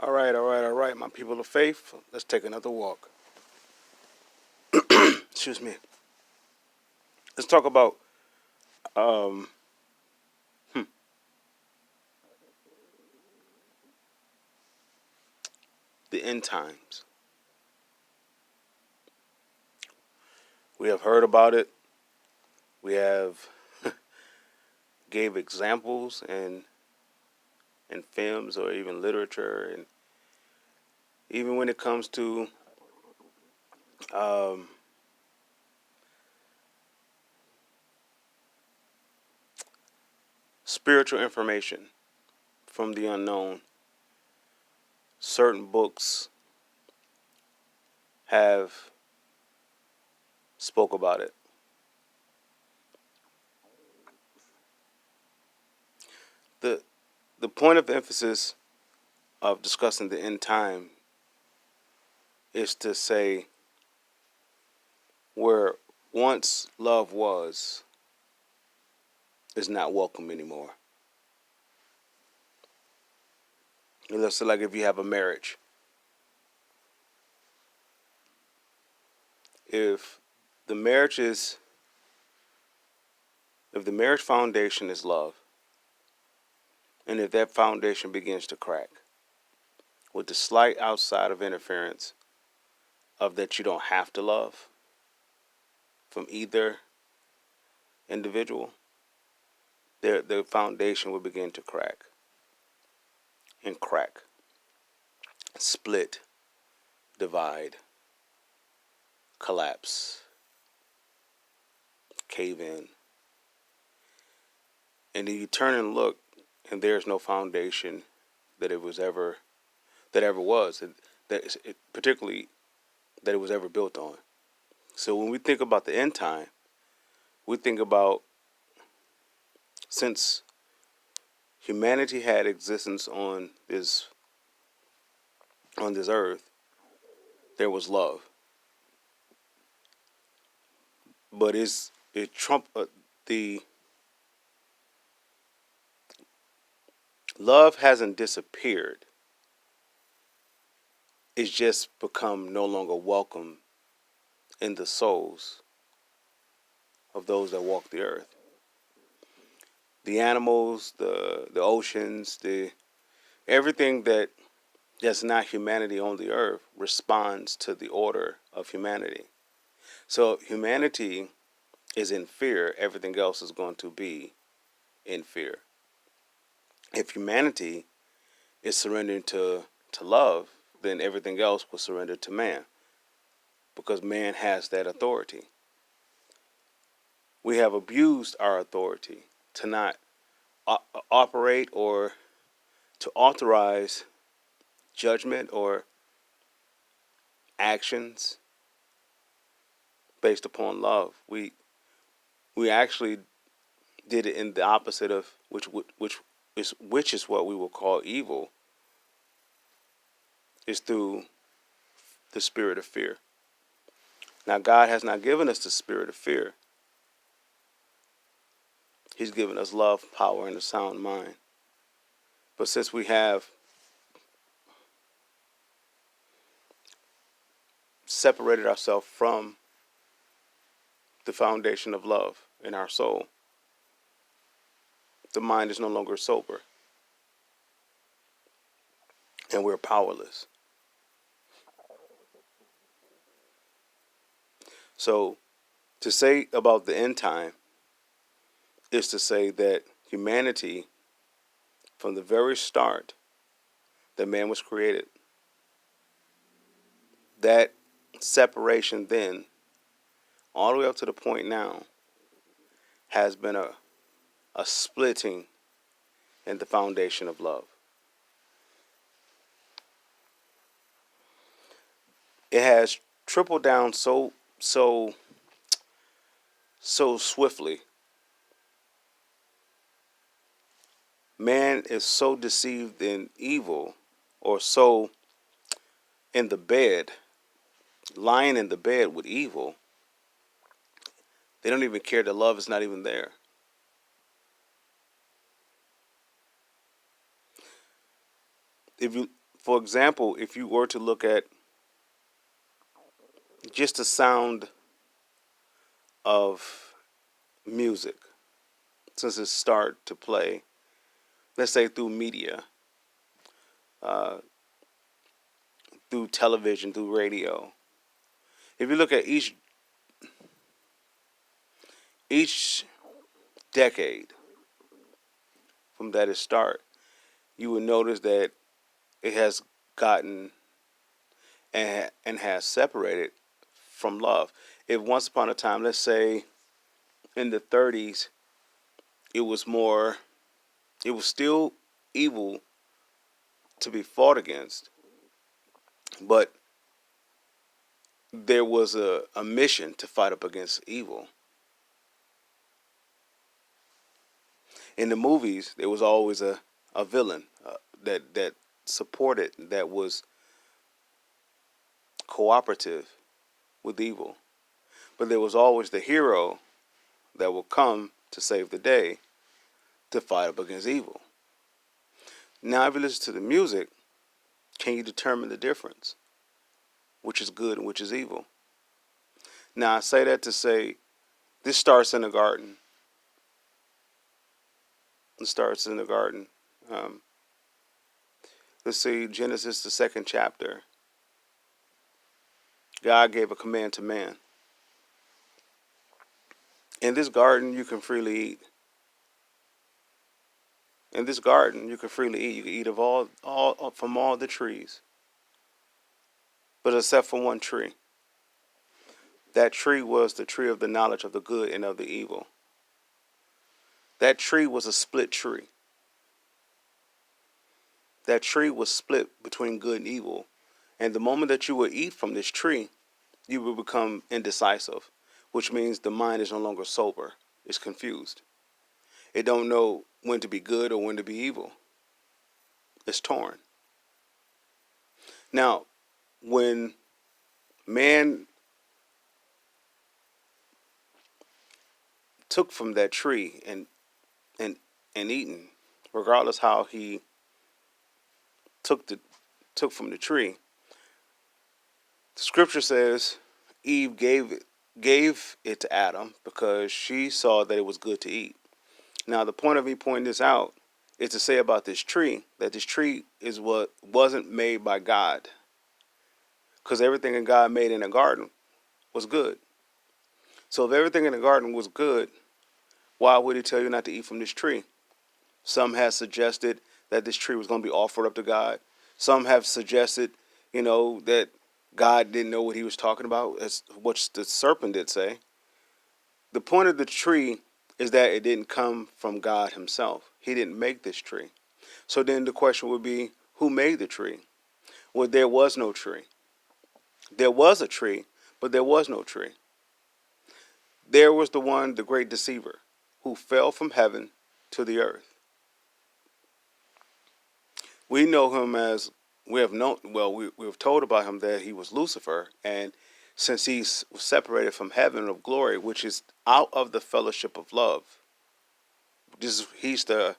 All right, my people of faith. Let's take another walk. Excuse me. Let's talk about um, hmm, the end times. We have heard about it. We have gave examples in films or even literature, and even when it comes to um, spiritual information from the unknown. Certain books have spoke about it. the The point of emphasis of discussing the end time is to say where once love was is not welcome anymore. Let's say, like, if you have a marriage, if the marriage is if the marriage foundation is love, and if that foundation begins to crack with the slight outside of interference of that you don't have to love from either individual, the foundation will begin to crack and crack, split, divide, collapse, cave in. And then you turn and look, and there's no foundation that it was ever that ever was, particularly that it was ever built on. So when we think about the end time, we think about since humanity had existence on this earth, there was love. But it trump the love hasn't disappeared. It's just become no longer welcome in the souls of those that walk the earth. The animals, the oceans, the everything that's not humanity on the earth responds to the order of humanity. So humanity is in fear, everything else is going to be in fear. If humanity is surrendering to love, then everything else will surrender to man, because man has that authority. We have abused our authority to not operate or to authorize judgment or actions based upon love. We actually did it in the opposite of which is what we will call evil, is through the spirit of fear. Now, God has not given us the spirit of fear. He's given us love, power, and a sound mind. But since we have separated ourselves from the foundation of love in our soul, the mind is no longer sober, and we're powerless. So, to say about the end time is to say that humanity, from the very start that man was created, that separation then, all the way up to the point now, has been a splitting in the foundation of love. It has trickled down so swiftly. Man is so deceived in evil, or so in the bed, lying in the bed with evil, they don't even care that love is not even there. If you For example, if you were to look at just the sound of music, since it start to play, let's say through media, uh, through television, through radio. If you look at each decade from that it start, you will notice that it has gotten and has separated from love. If once upon a time, let's say in the 30s, it was more, it was still evil to be fought against, but there was a mission to fight up against evil. In the movies, there was always a villain that supported, that was cooperative with evil. But there was always the hero that will come to save the day to fight up against evil. Now, if you listen to the music, can you determine the difference? Which is good and which is evil? Now, I say that to say this starts in the garden. It starts in the garden. Um, let's see, Genesis, the second chapter. God gave a command to man. In this garden, you can freely eat. In this garden, you can freely eat. You can eat of all from all the trees, but except for one tree. That tree was the tree of the knowledge of the good and of the evil. That tree was a split tree. That tree was split between good and evil. And the moment that you will eat from this tree, you will become indecisive, which means the mind is no longer sober. It's confused. It don't know when to be good or when to be evil. It's torn. Now, when man took from that tree and and eaten, regardless how he took from the tree, the scripture says Eve gave it to Adam because she saw that it was good to eat. Now, the point of me pointing this out is to say about this tree that this tree is what wasn't made by God, because everything in God made in the garden was good. So if everything in the garden was good, why would he tell you not to eat from this tree? Some have suggested that this tree was going to be offered up to God. Some have suggested, that God didn't know what he was talking about, as what the serpent did say. The point of the tree is that it didn't come from God himself. He didn't make this tree. So then the question would be, who made the tree? Well, there was no tree. There was a tree, but there was no tree. There was the one, the great deceiver, who fell from heaven to the earth. We know him as, we have known, well, we have told about him that he was Lucifer, and since he's separated from heaven of glory, which is out of the fellowship of love, he's the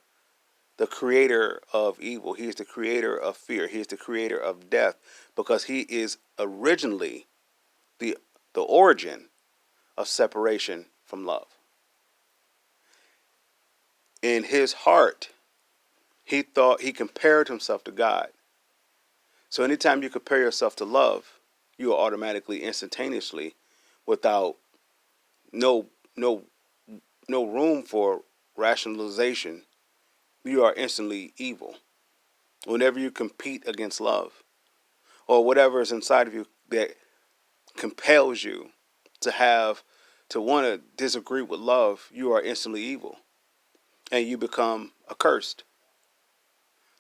creator of evil. He is the creator of fear. He is the creator of death, because he is originally the origin of separation from love. In his heart, he compared himself to God. So anytime you compare yourself to love, you are automatically, instantaneously, without no room for rationalization, you are instantly evil. Whenever you compete against love, or whatever is inside of you that compels you to want to disagree with love, you are instantly evil, and you become accursed.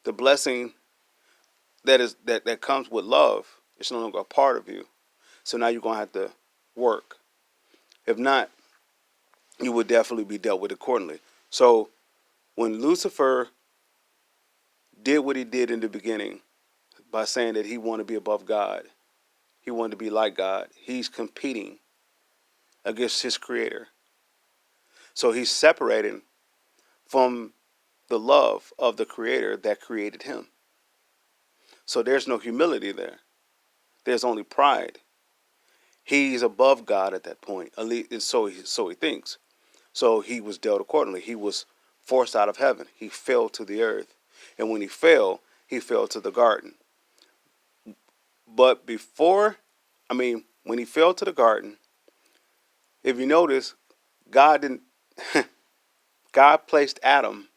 The blessing that comes with love is no longer a part of you. So now you're gonna have to work. If not, you would definitely be dealt with accordingly. So when Lucifer did what he did in the beginning by saying that he wanted to be above God, he wanted to be like God, he's competing against his creator. So he's separating from the love of the creator that created him. So there's no humility there. There's only pride. He's above God at that point. At least so he thinks. So he was dealt accordingly. He was forced out of heaven. He fell to the earth. And when he fell to the garden. But when he fell to the garden, if you notice, God didn't God placed Adam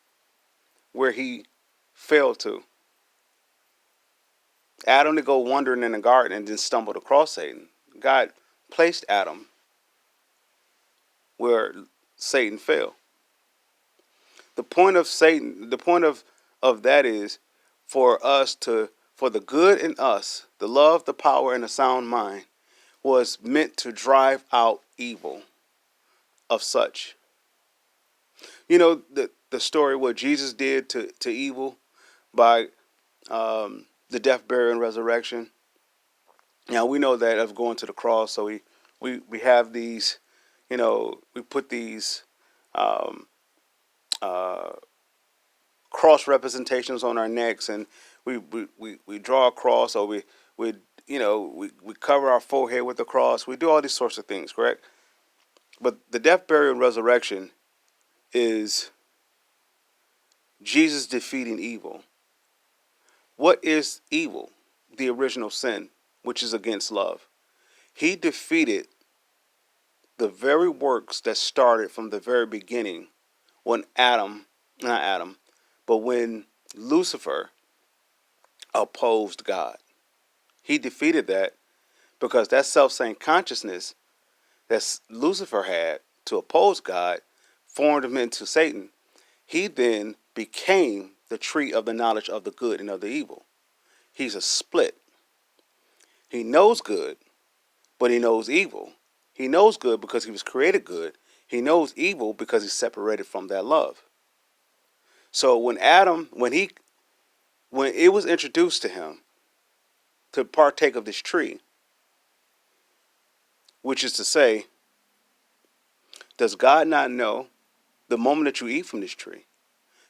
where he fell to. Adam to go wandering in the garden and then stumbled across Satan. God placed Adam where Satan fell. The point of that is for the good in us, the love, the power, and the sound mind was meant to drive out evil of such. You know the story what Jesus did to evil by the death, burial, and resurrection. Now we know that of going to the cross. So we have these, we put these um, uh, cross representations on our necks, and we draw a cross, or we cover our forehead with the cross. We do all these sorts of things, correct? But the death, burial, and resurrection is Jesus defeating evil. What is evil? The original sin, which is against love. He defeated the very works that started from the very beginning when not Adam, but when Lucifer opposed God. He defeated that because that self-same consciousness that Lucifer had to oppose God formed him into Satan. He then became the tree of the knowledge of the good and of the evil. He's a split. He knows good, but he knows evil. He knows good because he was created good. He knows evil because he's separated from that love. So when it was introduced to him to partake of this tree, which is to say, does God not know the moment that you eat from this tree,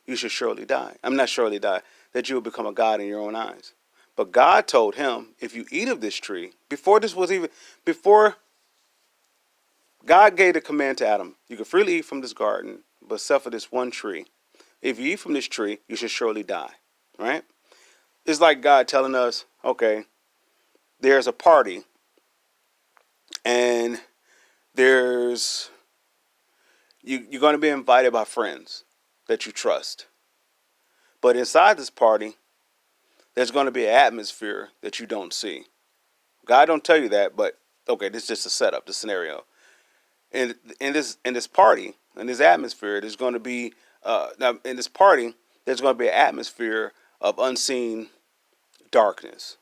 you should surely die? I'm not surely die, that you will become a god in your own eyes. But God told him, if you eat of this tree, before God gave the command to Adam, you can freely eat from this garden, but except for this one tree. If you eat from this tree, you should surely die. Right? It's like God telling us, okay, there's a party, and you're going to be invited by friends that you trust. But inside this party, there's going to be an atmosphere that you don't see. God don't tell you that, but okay, this is just a setup, the scenario. In this party, in this atmosphere, there's going to be now in this party, there's going to be an atmosphere of unseen darkness.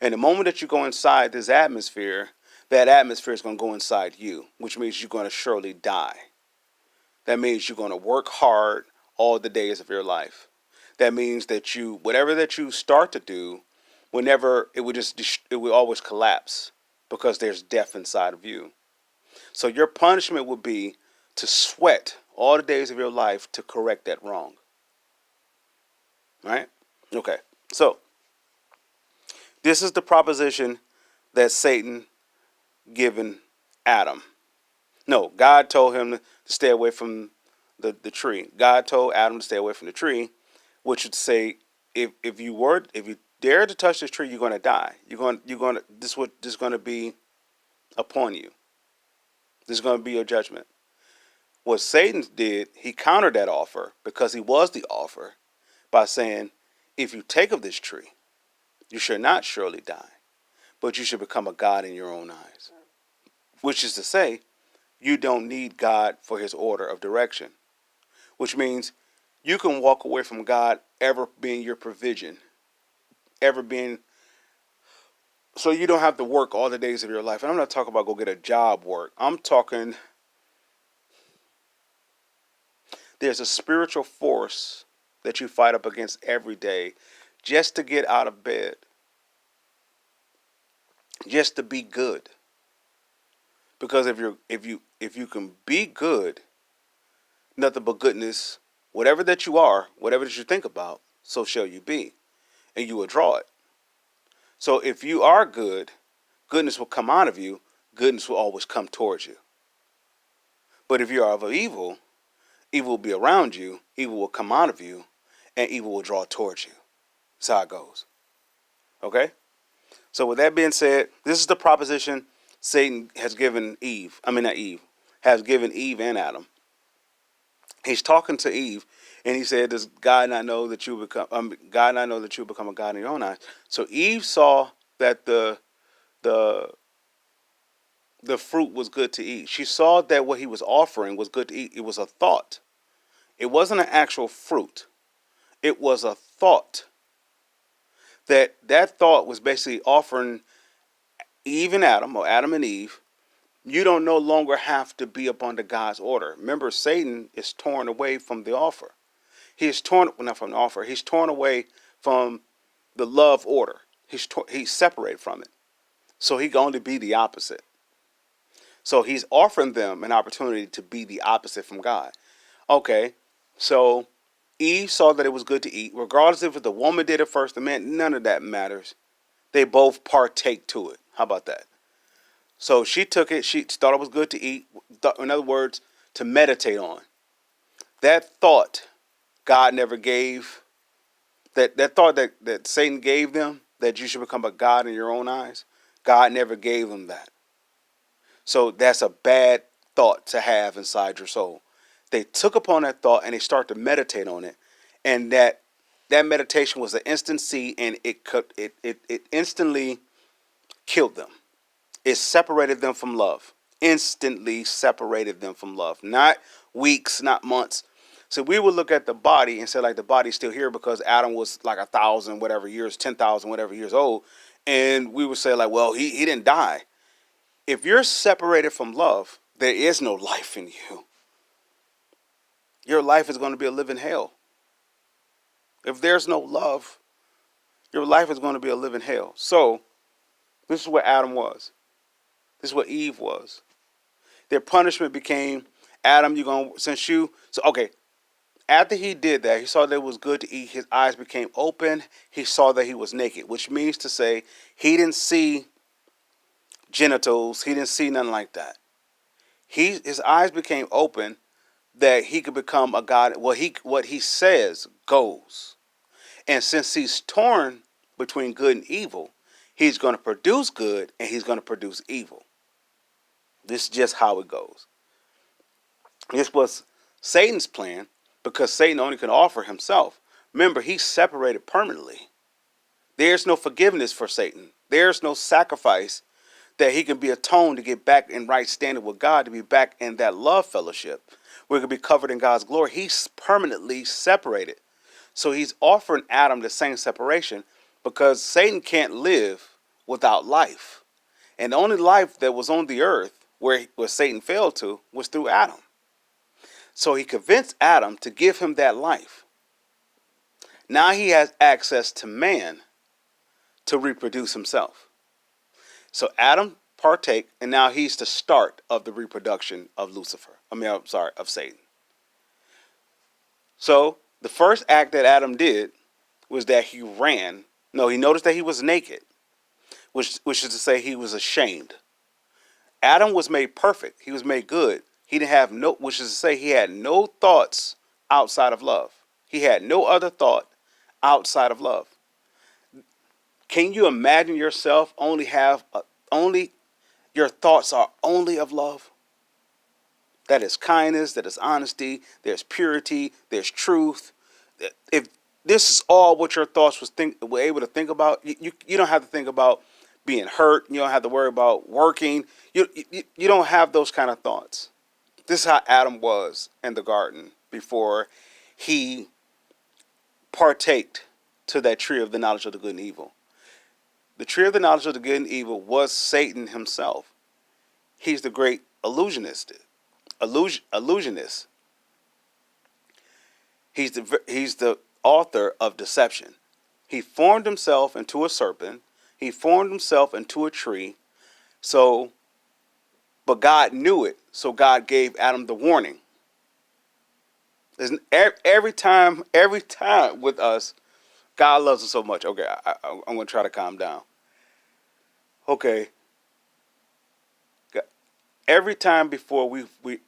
And the moment that you go inside this atmosphere, that atmosphere is going to go inside you, which means you're going to surely die. That means you're going to work hard all the days of your life. That means that whatever that you start to do, it will always collapse because there's death inside of you. So your punishment would be to sweat all the days of your life to correct that wrong. Right? Okay. So this is the proposition that Satan given Adam. No, God told him to stay away from the tree. God told Adam to stay away from the tree, which would say, if you dare to touch this tree, you're going to die. This is going to be upon you. This is going to be your judgment. What Satan did, he countered that offer because he was the offer by saying, if you take of this tree, you shall not surely die, but you should become a god in your own eyes. Which is to say, you don't need God for his order of direction, which means you can walk away from God ever being your provision, so you don't have to work all the days of your life. And I'm not talking about go get a job work. I'm talking there's a spiritual force that you fight up against every day just to get out of bed, just to be good. Because if you can be good, nothing but goodness, whatever that you are, whatever that you think about, so shall you be, and you will draw it. So if you are good, goodness will come out of you. Goodness will always come towards you. But if you are of evil, evil will be around you. Evil will come out of you, and evil will draw towards you. That's how it goes. Okay? So with that being said, this is the proposition Satan has given Eve. I mean, not Eve. Has given Eve and Adam. He's talking to Eve, and he said, "Does God not know that you become? God not know that you become a God in your own eyes?" So Eve saw that the the fruit was good to eat. She saw that what he was offering was good to eat. It was a thought. It wasn't an actual fruit. It was a thought. That thought was basically offering Eve and Adam, or Adam and Eve, you don't no longer have to be up under God's order. Remember, Satan is torn away from the offer. He is torn, well, not from the offer. He's torn away from the love order. He's separated from it. So he can only be the opposite. So he's offering them an opportunity to be the opposite from God. Okay, so Eve saw that it was good to eat, regardless if the woman did it first, the man, none of that matters. They both partake to it. How about that? So she took it. She thought it was good to eat. In other words, to meditate on. That thought God never gave. That thought that Satan gave them, that you should become a God in your own eyes, God never gave them that. So that's a bad thought to have inside your soul. They took upon that thought and they start to meditate on it, and that meditation was an instant seed, and it instantly killed them. It separated them from love. Instantly separated them from love. Not weeks, not months. So we would look at the body and say, like, the body's still here because Adam was like 1,000 whatever years, 10,000 whatever years old, and we would say, like, well, he didn't die. If you're separated from love, there is no life in you. Your life is going to be a living hell. If there's no love, your life is going to be a living hell. So this is what Adam was. This is what Eve was. Their punishment became, Adam, you're going to, since you, so okay, after he did that, he saw that it was good to eat, his eyes became open, he saw that he was naked, which means to say he didn't see genitals, he didn't see nothing like that. His eyes became open that he could become a God. What he says goes. And since he's torn between good and evil, he's going to produce good and he's going to produce evil. This is just how it goes. This was Satan's plan, because Satan only can offer himself. Remember, he's separated permanently. There's no forgiveness for Satan. There's no sacrifice that he can be atoned to get back in right standing with God, to be back in that love fellowship where he can be covered in God's glory. He's permanently separated. So he's offering Adam the same separation, because Satan can't live without life. And the only life that was on the earth where Satan failed to was through Adam. So he convinced Adam to give him that life. Now he has access to man to reproduce himself. So Adam partake, and now he's the start of the reproduction of Lucifer. Of Satan. So the first act that Adam did was that he ran. No, he noticed that he was naked, which is to say he was ashamed. Adam was made perfect. He was made good. He didn't have no, which is to say he had no thoughts outside of love. He had no other thought outside of love. Can you imagine yourself only your thoughts are only of love? That is kindness, that is honesty, there's purity, there's truth. If this is all what your thoughts were able to think about, you don't have to think about being hurt. You don't have to worry about working. You don't have those kind of thoughts. This is how Adam was in the garden before he partaked to that tree of the knowledge of the good and evil. The tree of the knowledge of the good and evil was Satan himself. He's the great illusionist. He's the author of deception. He formed himself into a serpent. He formed himself into a tree. But God knew it, so God gave Adam the warning. Every time with us, God loves us so much. Okay, I'm going to try to calm down. Okay. Every time before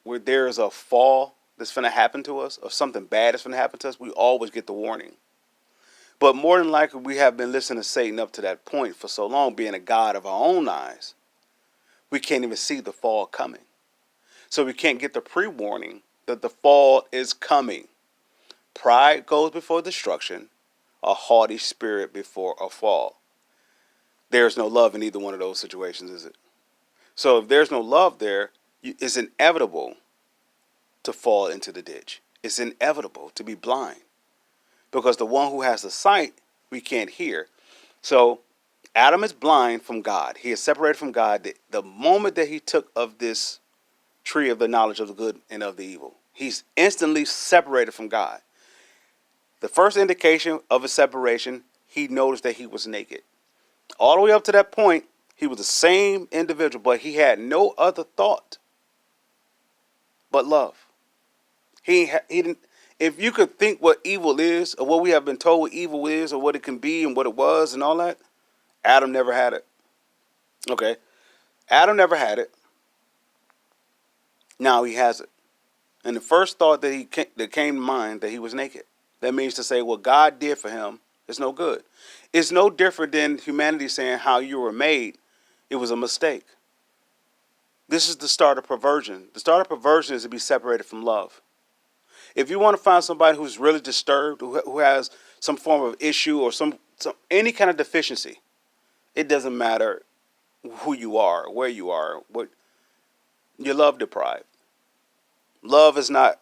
where there is a fall that's going to happen to us, or something bad that's going to happen to us, we always get the warning. But more than likely, we have been listening to Satan up to that point for so long, being a god of our own eyes, we can't even see the fall coming. So we can't get the pre-warning that the fall is coming. Pride goes before destruction, a haughty spirit before a fall. There's no love in either one of those situations, is it? So if there's no love there, it's inevitable to fall into the ditch. It's inevitable to be blind, because the one who has the sight, we can't hear. So Adam is blind from God. He is separated from God the moment that he took of this tree of the knowledge of the good and of the evil. He's instantly separated from God. The first indication of his separation, he noticed that he was naked. All the way up to that point, he was the same individual, but he had no other thought but love. He didn't. If you could think what evil is, or what we have been told what evil is, or what it can be, and what it was, and all that, Adam never had it. Okay, Adam never had it. Now he has it. And the first thought that came to mind, that he was naked. That means to say what God did for him is no good. It's no different than humanity saying how you were made. It was a mistake. This is the start of perversion. The start of perversion is to be separated from love. If you want to find somebody who's really disturbed, who has some form of issue or some any kind of deficiency, it doesn't matter who you are, where you are, what you're love deprived. Love is not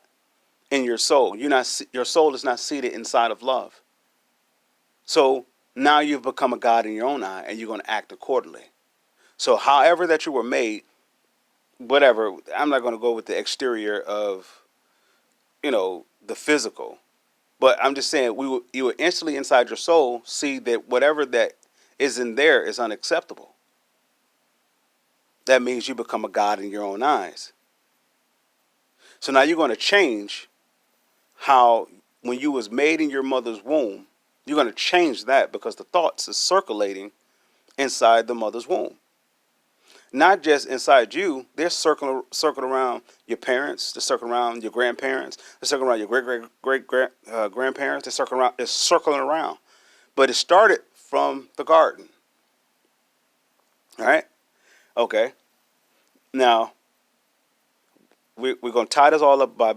in your soul. Your soul is not seated inside of love. So now you've become a god in your own eye, and you're going to act accordingly. So however that you were made, whatever, I'm not going to go with the exterior of, the physical. But I'm just saying, you will instantly inside your soul see that whatever that is in there is unacceptable. That means you become a god in your own eyes. So now you're going to change how, when you was made in your mother's womb, you're going to change that, because the thoughts are circulating inside the mother's womb. Not just inside you, they're circling around your parents, they're circling around your grandparents, they're circling around your great grandparents, they're circling around. But it started from the garden. All right? Okay. Now, we're going to tie this all up by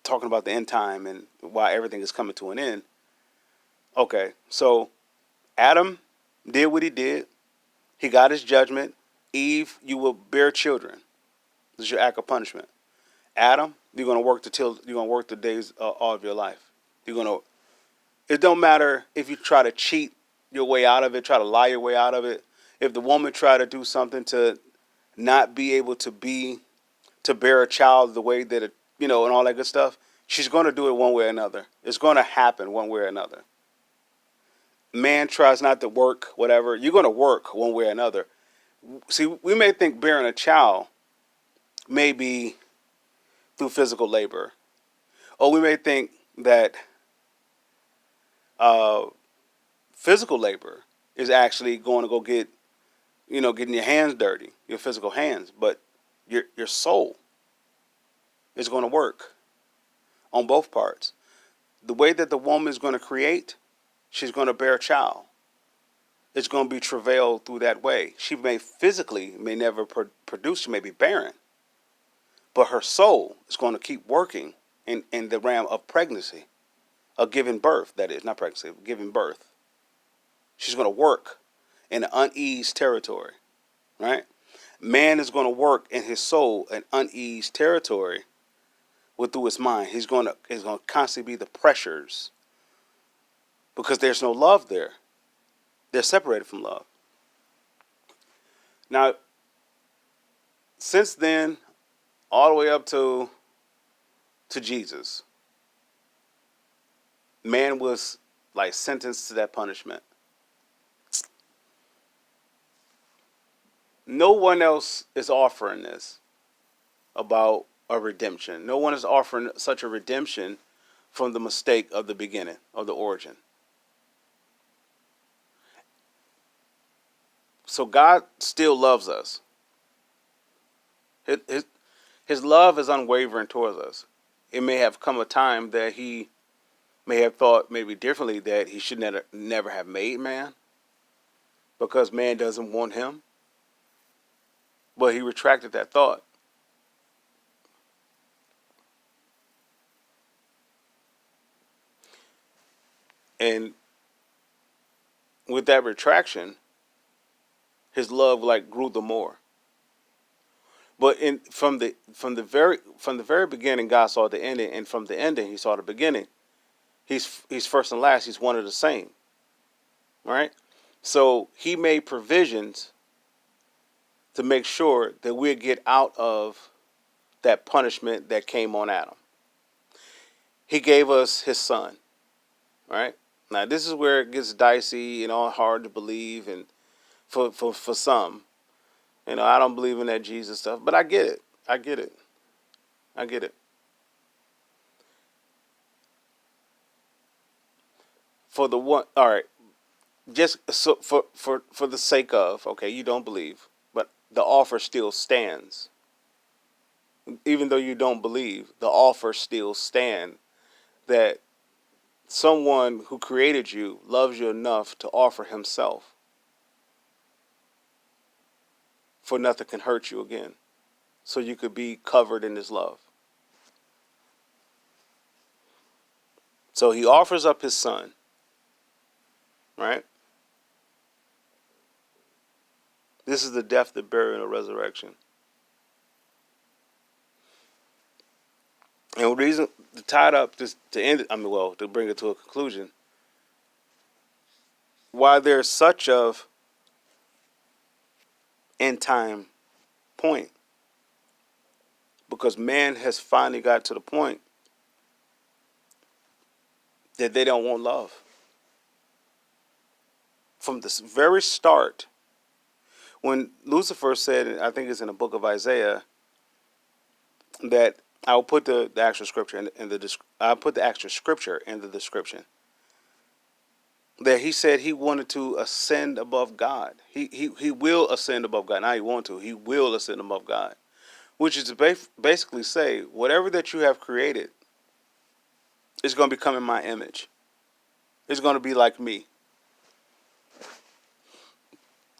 talking about the end time and why everything is coming to an end. Okay, so Adam did what he did. He got his judgment. Eve, you will bear children. This is your act of punishment. Adam, you're going to work the days all of your life. It don't matter if you try to cheat your way out of it, try to lie your way out of it. If the woman try to do something to not be able to bear a child the way that and all that good stuff, she's going to do it one way or another. It's going to happen one way or another. Man tries not to work, whatever, you're going to work one way or another. See, we may think bearing a child may be through physical labor, or we may think that physical labor is actually going to go getting your hands dirty, your physical hands, but your soul is going to work on both parts. The way that the woman is going to create, she's going to bear a child. It's going to be travailed through that way. She may never produce, she may be barren, but her soul is going to keep working in the realm of pregnancy, of giving birth, that is, not pregnancy, giving birth. She's going to work in an uneased territory, right? Man is going to work in his soul in uneased territory through his mind. He's going to constantly be the pressures, because there's no love there. They're separated from love. Now, since then, all the way up to Jesus, man was like sentenced to that punishment. No one else is offering this about a redemption. No one is offering such a redemption from the mistake of the beginning, of the origin. So God still loves us. His love is unwavering towards us. It may have come a time that he may have thought maybe differently, that he should never have made man because man doesn't want him. But he retracted that thought. And with that retraction, his love like grew the more. But from the very beginning, God saw the ending, and from the ending, He saw the beginning. He's first and last. He's one and the same, right? So He made provisions to make sure that we get out of that punishment that came on Adam. He gave us His Son, right? Now this is where it gets dicey and all hard to believe, and for some, I don't believe in that Jesus stuff, but I get it. I get it. I get it. For the one, all right. Just so for the sake of, okay, you don't believe, but the offer still stands. Even though you don't believe, the offer still stands that someone who created you loves you enough to offer Himself, for nothing can hurt you again, so you could be covered in His love. So He offers up His Son, right? This is the death, the burial, and the resurrection. And the reason to tie it up, just to end it, to bring it to a conclusion, why there's such of end time point, because man has finally got to the point that they don't want love. From the very start, when Lucifer said, I think it's in the book of Isaiah, that I'll put the actual scripture I'll put the actual scripture in the description, that he said he wanted to ascend above God. He will ascend above God. Now he wants to. He will ascend above God, which is to basically say, whatever that you have created is going to become in my image. It's going to be like me.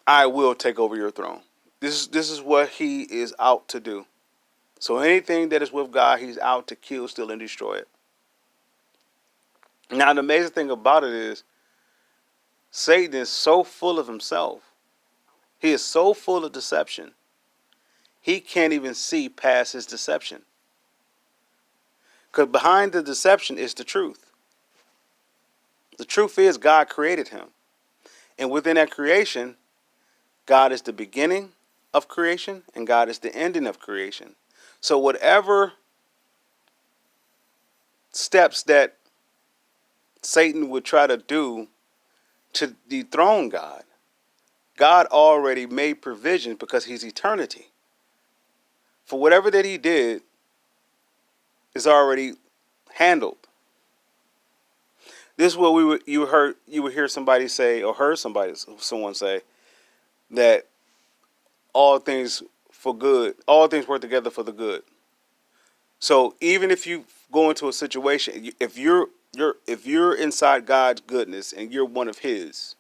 I will take over your throne. This is what he is out to do. So anything that is with God, he's out to kill, steal, and destroy it. Now, the amazing thing about it is, Satan is so full of himself. He is so full of deception. He can't even see past his deception. Because behind the deception is the truth. The truth is God created him. And within that creation, God is the beginning of creation and God is the ending of creation. So whatever steps that Satan would try to do to dethrone God, God already made provision because he's eternity. For whatever that he did is already handled. This is what you would hear somebody say, or heard someone say, that all things work together for the good. So even if you go into a situation, if you're inside God's goodness and you're one of His,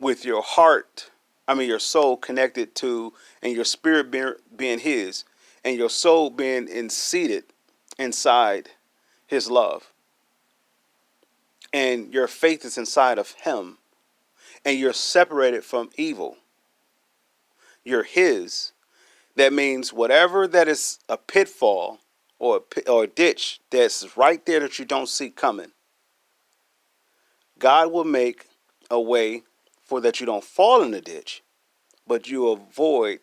with your your soul connected to, and your spirit being His, and your soul being seated inside His love, and your faith is inside of Him, and you're separated from evil, you're His. That means whatever that is a pitfall or a ditch that's right there that you don't see coming, God will make a way for that you don't fall in the ditch, but you avoid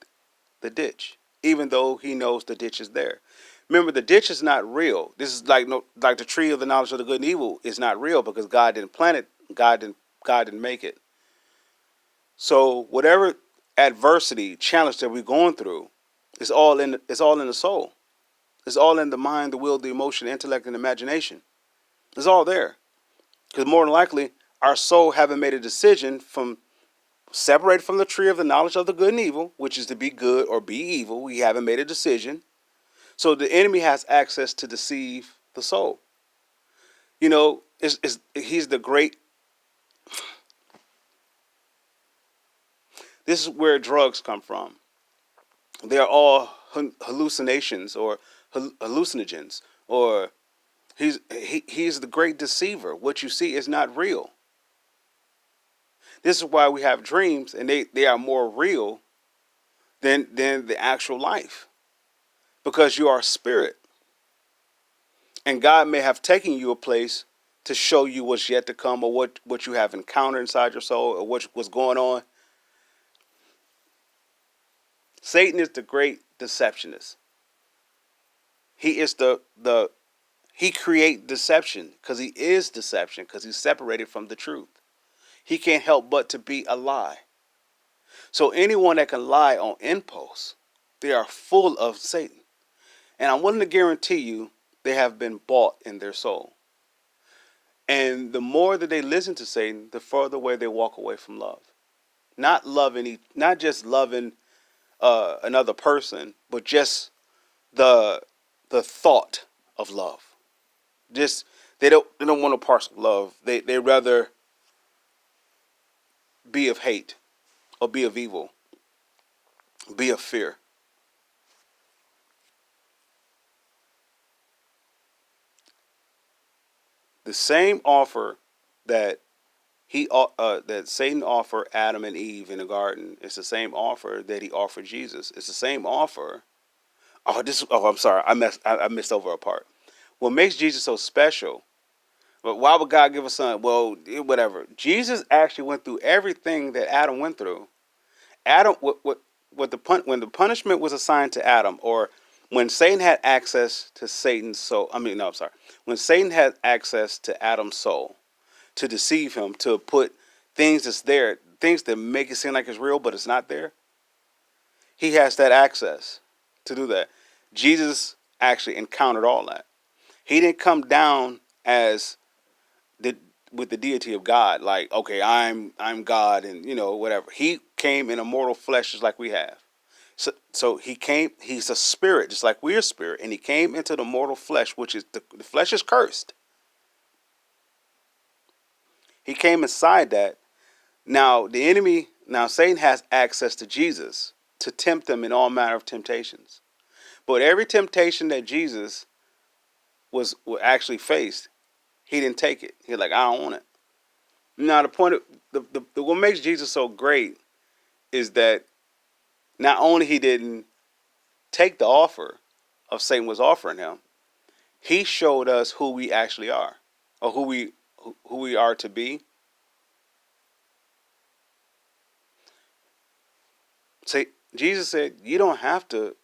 the ditch, even though He knows the ditch is there. Remember, the ditch is not real. This is like the tree of the knowledge of the good and evil is not real because God didn't plant it. God didn't make it. So whatever adversity, challenge that we're going through, it's all in the soul. It's all in the mind, the will, the emotion, the intellect, and imagination. It's all there. Because more than likely, our soul haven't made a decision from separated from the tree of the knowledge of the good and evil, which is to be good or be evil. We haven't made a decision. So the enemy has access to deceive the soul. You know, he's the great. This is where drugs come from. They're all hallucinations or hallucinogens, or he's the great deceiver. What you see is not real. This is why we have dreams, and they are more real than the actual life, because you are a spirit, and God may have taken you a place to show you what's yet to come, or what you have encountered inside your soul, or what's going on. Satan is the great deceptionist. He is he create deception because he is deception, because he's separated from the truth. He can't help but to be a lie. So anyone that can lie on impulse, they are full of Satan. And I'm willing to guarantee you they have been bought in their soul. And the more that they listen to Satan, the further away they walk away from love. Not just loving another person, but just the thought of love. Just they don't want to parse love. They rather be of hate, or be of evil, be of fear. The same offer that that Satan offered Adam and Eve in the garden, it's the same offer that he offered Jesus. It's the same offer. I'm sorry. I missed over a part. What makes Jesus so special? But why would God give a son? Well, whatever. Jesus actually went through everything that Adam went through. Adam, when the punishment was assigned to Adam, or when Satan had access to Satan's soul. No, I'm sorry. When Satan had access to Adam's soul to deceive him, to put things that's there, things that make it seem like it's real, but it's not there. He has that access to do that. Jesus actually encountered all that. He didn't come down as with the deity of God, like, okay, I'm God, and whatever. He came in a mortal flesh just like we have. So he came. He's a spirit, just like we're a spirit, and he came into the mortal flesh, which is the flesh is cursed. He came inside that. Now Satan has access to Jesus to tempt him in all manner of temptations. But every temptation that Jesus was actually faced, he didn't take it. He's like, I don't want it. Now the point of what makes Jesus so great is that not only he didn't take the offer of Satan was offering him, he showed us who we actually are, or who we are to be. See, Jesus said, you don't have to